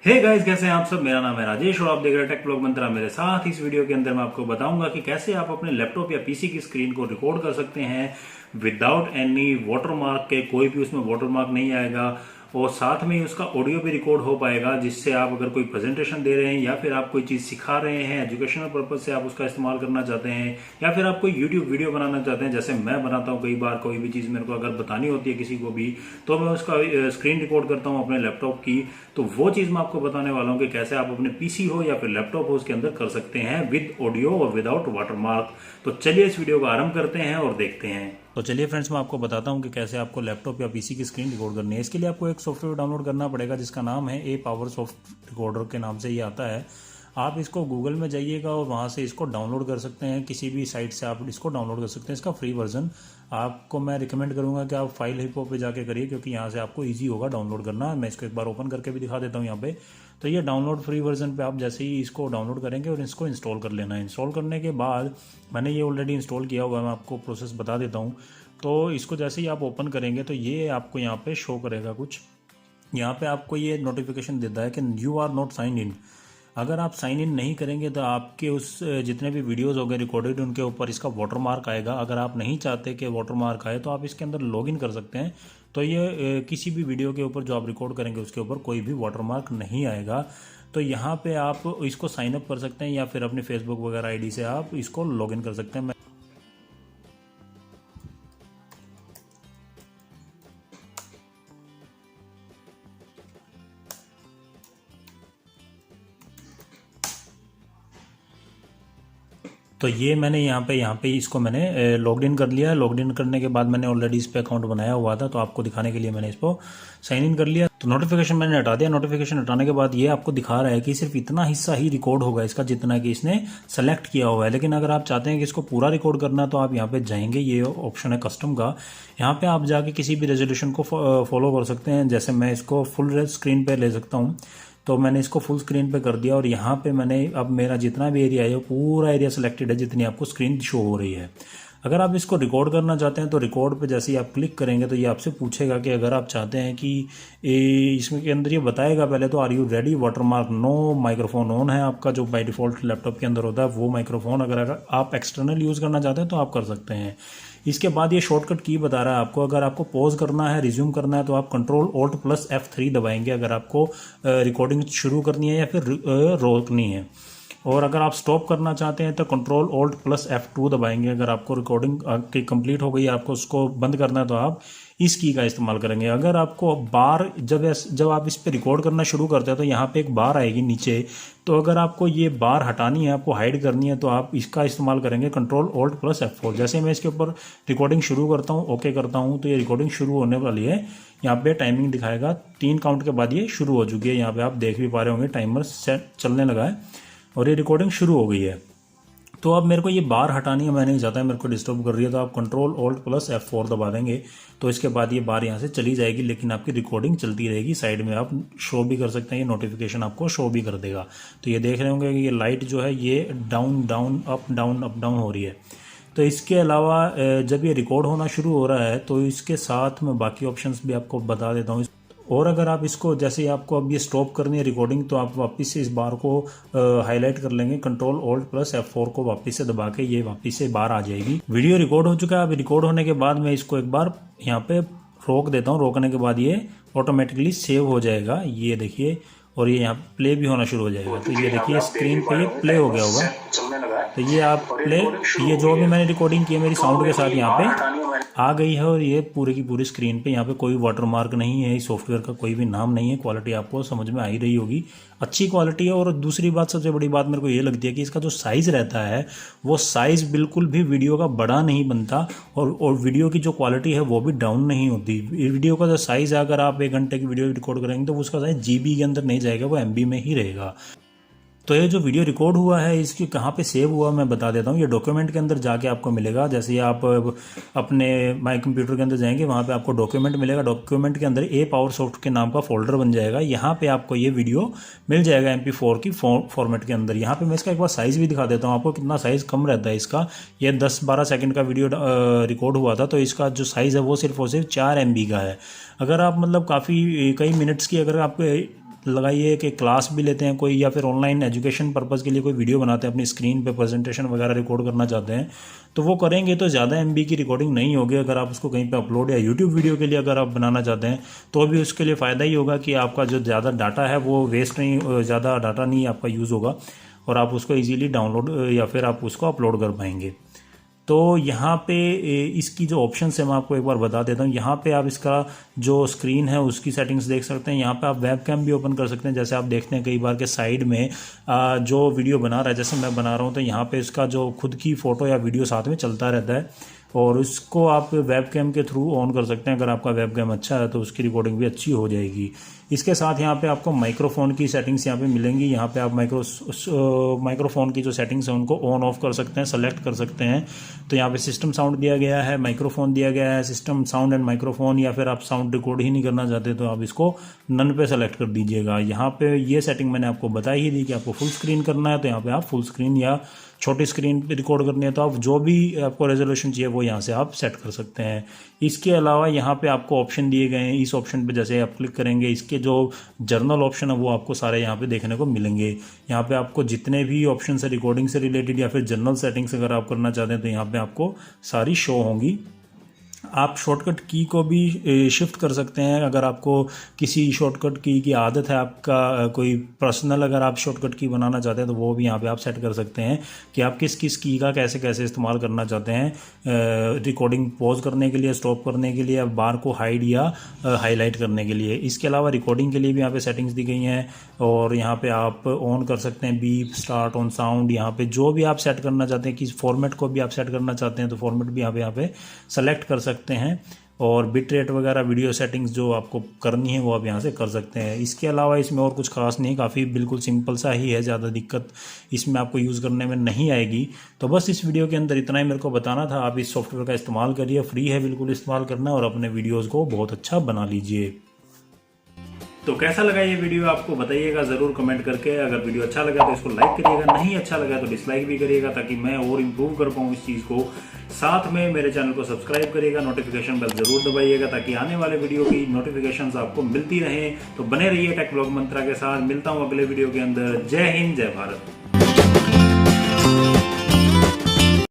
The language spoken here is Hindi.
हे गाइस, कैसे हैं आप सब। मेरा नाम है राजेश और आप देख रहे हैं टेक व्लॉग मंत्रा। मेरे साथ इस वीडियो के अंदर मैं आपको बताऊंगा कि कैसे आप अपने लैपटॉप या पीसी की स्क्रीन को रिकॉर्ड कर सकते हैं विदाउट एनी वाटरमार्क के। कोई भी उसमें वाटरमार्क नहीं आएगा और साथ में ही उसका ऑडियो भी रिकॉर्ड हो पाएगा, जिससे आप अगर कोई प्रेजेंटेशन दे रहे हैं या फिर आप कोई चीज सिखा रहे हैं, एजुकेशनल पर्पज से आप उसका इस्तेमाल करना चाहते हैं, या फिर आप कोई यूट्यूब वीडियो बनाना चाहते हैं, जैसे मैं बनाता हूँ। कई बार कोई भी चीज मेरे को अगर बतानी होती है किसी को भी, तो मैं उसका स्क्रीन रिकॉर्ड करता हूँ अपने लैपटॉप की। तो वो चीज मैं आपको बताने वाला हूँ कि कैसे आप अपने पीसी हो या फिर लैपटॉप हो उसके अंदर कर सकते हैं विद ऑडियो और विदाउट वाटरमार्क। तो चलिए इस वीडियो का आरंभ करते हैं और देखते हैं। तो चलिए फ्रेंड्स, मैं आपको बताता हूँ कि कैसे आपको लैपटॉप या पीसी की स्क्रीन रिकॉर्ड करनी है। इसके लिए आपको एक सॉफ्टवेयर डाउनलोड करना पड़ेगा जिसका नाम है Apowersoft रिकॉर्डर के नाम से ये आता है। आप इसको गूगल में जाइएगा और वहाँ से इसको डाउनलोड कर सकते हैं। किसी भी साइट से आप इसको डाउनलोड कर सकते हैं। इसका फ्री वर्जन आपको मैं रिकमेंड करूँगा कि आप फाइल हिपो पे जाके करिए, क्योंकि यहाँ से आपको इजी होगा डाउनलोड करना। मैं इसको एक बार ओपन करके भी दिखा देता हूँ यहाँ पे। तो ये डाउनलोड फ्री वर्जन पे आप जैसे ही इसको डाउनलोड करेंगे और इसको इंस्टॉल कर लेना है। इंस्टॉल करने के बाद मैंने ये ऑलरेडी इंस्टॉल किया हुआ है, मैं आपको प्रोसेस बता देता हूँ। तो इसको जैसे ही आप ओपन करेंगे तो ये आपको यहाँ पे शो करेगा कुछ। यहाँ पे आपको ये नोटिफिकेशन देता है कि you are not sign in. अगर आप साइन इन नहीं करेंगे तो आपके उस जितने भी वीडियोस हो गए रिकॉर्डेड उनके ऊपर इसका वाटरमार्क आएगा। अगर आप नहीं चाहते कि वाटरमार्क आए तो आप इसके अंदर लॉगिन कर सकते हैं। तो ये किसी भी वीडियो के ऊपर जो आप रिकॉर्ड करेंगे उसके ऊपर कोई भी वाटरमार्क नहीं आएगा। तो यहाँ पे आप इसको साइन अप कर सकते हैं या फिर अपनी फेसबुक वगैरह आईडी से आप इसको लॉगिन कर सकते हैं। तो ये मैंने यहाँ पे इसको मैंने लॉग इन कर लिया है। लॉग इन करने के बाद मैंने ऑलरेडी इस पे अकाउंट बनाया हुआ था, तो आपको दिखाने के लिए मैंने इसको साइन इन कर लिया। तो नोटिफिकेशन मैंने हटा दिया। नोटिफिकेशन हटाने के बाद ये आपको दिखा रहा है कि सिर्फ इतना हिस्सा ही रिकॉर्ड होगा इसका जितना कि इसने सेलेक्ट किया हुआ है। लेकिन अगर आप चाहते हैं कि इसको पूरा रिकॉर्ड करना तो आप यहाँ पे जाएंगे, ये ऑप्शन है कस्टम का। यहाँ पे आप जाके किसी भी रेजोल्यूशन को फॉलो कर सकते हैं। जैसे मैं इसको फुल स्क्रीन पे ले सकता हूँ, तो मैंने इसको फुल स्क्रीन पे कर दिया और यहाँ पे मैंने अब मेरा जितना भी एरिया है वो पूरा एरिया सिलेक्टेड है जितनी आपको स्क्रीन शो हो रही है। अगर आप इसको रिकॉर्ड करना चाहते हैं तो रिकॉर्ड पे जैसे ही आप क्लिक करेंगे तो ये आपसे पूछेगा कि अगर आप चाहते हैं कि इसमें के अंदर ये बताएगा पहले तो are you ready, watermark no, microphone on है आपका जो बाय डिफ़ॉल्ट लैपटॉप के अंदर होता है वो माइक्रोफोन। अगर आप एक्सटर्नल यूज़ करना चाहते हैं तो आप कर सकते हैं। इसके बाद ये शॉर्टकट की बता रहा है आपको। अगर आपको पॉज करना है, रिज्यूम करना है, तो आप Ctrl+Alt+F3 दबाएंगे अगर आपको रिकॉर्डिंग शुरू करनी है या फिर रोकनी है। और अगर आप स्टॉप करना चाहते हैं तो Ctrl+Alt+F2 दबाएंगे। अगर आपको रिकॉर्डिंग आपकी कंप्लीट हो गई, आपको उसको बंद करना है तो आप इस की का इस्तेमाल करेंगे। अगर आपको बार जब आप इस पे रिकॉर्ड करना शुरू करते हैं तो यहाँ पे एक बार आएगी नीचे। तो अगर आपको ये बार हटानी है, आपको हाइड करनी है, तो आप इसका इस्तेमाल करेंगे Ctrl+Alt+F4। जैसे मैं इसके ऊपर रिकॉर्डिंग शुरू करता हूँ, ओके करता हूँ, तो ये रिकॉर्डिंग शुरू होने वाली है। यहाँ पे टाइमिंग दिखाएगा 3 काउंट के बाद ये शुरू हो चुकी है। यहाँ पे आप देख भी पा रहे होंगे टाइमर सेट चलने लगा है और ये रिकॉर्डिंग शुरू हो गई है। तो अब मेरे को ये बार हटानी है, मैं नहीं चाहता है मेरे को डिस्टर्ब कर रही है, तो आप Ctrl+Alt+F4 दबा देंगे। तो इसके बाद ये बार यहाँ से चली जाएगी, लेकिन आपकी रिकॉर्डिंग चलती रहेगी। साइड में आप शो भी कर सकते हैं, ये नोटिफिकेशन आपको शो भी कर देगा। तो ये देख रहे होंगे कि ये लाइट जो है ये डाउन डाउन अप डाउन हो रही है। तो इसके अलावा जब ये रिकॉर्ड होना शुरू हो रहा है तो इसके साथ मैं बाकी ऑप्शंस भी आपको बता देता हूँ। और अगर आप इसको जैसे आपको अब ये स्टॉप करनी है रिकॉर्डिंग, तो आप वापस से इस बार को हाईलाइट कर लेंगे। Ctrl+Alt+F4 को वापस से दबा के ये वापस से बार आ जाएगी। वीडियो रिकॉर्ड हो चुका है। अब रिकॉर्ड होने के बाद मैं इसको एक बार यहाँ पे रोक देता हूँ। रोकने के बाद ये ऑटोमेटिकली सेव हो जाएगा, ये देखिए, और ये यहाँ प्ले भी होना शुरू हो जाएगा। तो ये देखिए स्क्रीन पे ये प्ले हो गया होगा। तो ये आप प्ले, ये जो भी मैंने रिकॉर्डिंग की है मेरी साउंड के साथ यहाँ पे आ गई है। और ये पूरी की पूरी स्क्रीन पे यहाँ पे कोई वाटरमार्क नहीं है, इस सॉफ्टवेयर का कोई भी नाम नहीं है। क्वालिटी आपको समझ में आ ही रही होगी, अच्छी क्वालिटी है। और दूसरी बात, सबसे बड़ी बात मेरे को ये लगती है कि इसका जो साइज़ रहता है वो साइज़ बिल्कुल भी वीडियो का बड़ा नहीं बनता और वीडियो की जो क्वालिटी है वो भी डाउन नहीं होती। वीडियो का जो साइज़ है, अगर आप 1 घंटे की वीडियो रिकॉर्ड करेंगे तो उसका साइज़ GB के अंदर नहीं जाएगा, वो MB में ही रहेगा। तो ये जो वीडियो रिकॉर्ड हुआ है इसकी कहाँ पे सेव हुआ मैं बता देता हूँ। ये डॉक्यूमेंट के अंदर जाके आपको मिलेगा। जैसे आप अपने माई कंप्यूटर के अंदर जाएंगे, वहाँ पे आपको डॉक्यूमेंट मिलेगा। डॉक्यूमेंट के अंदर Apowersoft के नाम का फोल्डर बन जाएगा। यहाँ पे आपको ये वीडियो मिल जाएगा MP4 की फॉर्मेट के अंदर। यहाँ पे मैं इसका एक बार साइज़ भी दिखा देता हूँ आपको, कितना साइज़ कम रहता है इसका। ये 10-12 सेकेंड का वीडियो रिकॉर्ड हुआ था, तो इसका जो साइज़ है वो सिर्फ और सिर्फ 4 MB का है। अगर आप मतलब काफ़ी कई मिनट्स की अगर आप लगाइए कि क्लास भी लेते हैं कोई, या फिर ऑनलाइन एजुकेशन पर्पज़ के लिए कोई वीडियो बनाते हैं, अपनी स्क्रीन पे प्रेजेंटेशन वगैरह रिकॉर्ड करना चाहते हैं, तो वो करेंगे तो ज़्यादा MB की रिकॉर्डिंग नहीं होगी। अगर आप उसको कहीं पे अपलोड या यूट्यूब वीडियो के लिए अगर आप बनाना चाहते हैं तो भी उसके लिए फ़ायदा ही होगा कि आपका जो ज़्यादा डाटा है वो वेस्ट नहीं, ज़्यादा डाटा नहीं आपका यूज़ होगा और आप उसको ईजीली डाउनलोड या फिर आप उसको अपलोड कर पाएंगे। तो यहाँ पे इसकी जो ऑप्शंस है मैं आपको एक बार बता देता हूँ। यहाँ पे आप इसका जो स्क्रीन है उसकी सेटिंग्स देख सकते हैं। यहाँ पे आप वेब कैम भी ओपन कर सकते हैं। जैसे आप देखते हैं कई बार के साइड में जो वीडियो बना रहा है, जैसे मैं बना रहा हूँ, तो यहाँ पे इसका जो खुद की फ़ोटो या वीडियो साथ में चलता रहता है और उसको आप वेब कैम के थ्रू ऑन कर सकते हैं। अगर आपका वेब कैम अच्छा है तो उसकी रिकॉर्डिंग भी अच्छी हो जाएगी। इसके साथ यहाँ पे आपको माइक्रोफोन की सेटिंग्स यहाँ पे मिलेंगी। यहाँ पे आप माइक्रोफोन की जो सेटिंग्स हैं उनको ऑन ऑफ कर सकते हैं, सेलेक्ट कर सकते हैं। तो यहाँ पे सिस्टम साउंड दिया गया है, माइक्रोफोन दिया गया है, सिस्टम साउंड एंड माइक्रोफोन, या फिर आप साउंड रिकॉर्ड ही नहीं करना चाहते तो आप इसको नन पे सेलेक्ट कर दीजिएगा। यहाँ पे ये सेटिंग मैंने आपको बताई ही दी कि आपको फुल स्क्रीन करना है तो यहाँ पे आप फुल स्क्रीन या छोटी स्क्रीन पे रिकॉर्ड करनी है तो आप जो भी आपको रेजोल्यूशन चाहिए वो यहाँ से आप सेट कर सकते हैं। इसके अलावा यहाँ पे आपको ऑप्शन दिए गए हैं। इस ऑप्शन पे जैसे आप क्लिक करेंगे इसके जो जर्नल ऑप्शन है वो आपको सारे यहाँ पे देखने को मिलेंगे। यहाँ पे आपको जितने भी ऑप्शन है रिकॉर्डिंग से रिलेटेड या फिर जनरल सेटिंग्स अगर आप करना चाहते हैं तो यहाँ पे आपको सारी शो होंगी। आप शॉर्टकट की को भी शिफ्ट कर सकते हैं। अगर आपको किसी शॉर्टकट की आदत है, आपका कोई पर्सनल अगर आप शॉर्टकट की बनाना चाहते हैं तो वो भी यहाँ पे आप सेट कर सकते हैं कि आप किस किस की का कैसे कैसे इस्तेमाल करना चाहते हैं। रिकॉर्डिंग पॉज करने के लिए, स्टॉप करने के लिए, या बार को हाइड या हाईलाइट करने के लिए। इसके अलावा रिकॉर्डिंग के लिए भी यहाँ पे सेटिंग्स दी गई हैं और यहाँ पे आप ऑन कर सकते हैं बीप, स्टार्ट, ऑन साउंड। यहाँ पे जो भी आप सेट करना चाहते हैं, किस फॉर्मेट को भी आप सेट करना चाहते हैं तो फॉर्मेट भी यहाँ पे सेलेक्ट कर सकते हैं। और बिट रेट वगैरह वीडियो सेटिंग्स जो आपको करनी है वो आप यहाँ से कर सकते हैं। इसके अलावा इसमें और कुछ खास नहीं, काफ़ी बिल्कुल सिंपल सा ही है, ज़्यादा दिक्कत इसमें आपको यूज़ करने में नहीं आएगी। तो बस इस वीडियो के अंदर इतना ही मेरे को बताना था। आप इस सॉफ्टवेयर का इस्तेमाल करिए, फ्री है बिल्कुल इस्तेमाल करना, और अपने वीडियोज़ को बहुत अच्छा बना लीजिए। तो कैसा लगा ये वीडियो आपको बताइएगा ज़रूर कमेंट करके। अगर वीडियो अच्छा लगा तो इसको लाइक करिएगा, नहीं अच्छा लगा तो डिसलाइक भी करिएगा ताकि मैं और इम्प्रूव कर पाऊँ इस चीज़ को। साथ में मेरे चैनल को सब्सक्राइब करिएगा, नोटिफिकेशन बेल जरूर दबाइएगा ताकि आने वाले वीडियो की नोटिफिकेशंस आपको मिलती रहें। तो बने रहिए टेक व्लॉग मंत्रा के साथ। मिलता हूँ अगले वीडियो के अंदर। जय हिंद, जय भारत।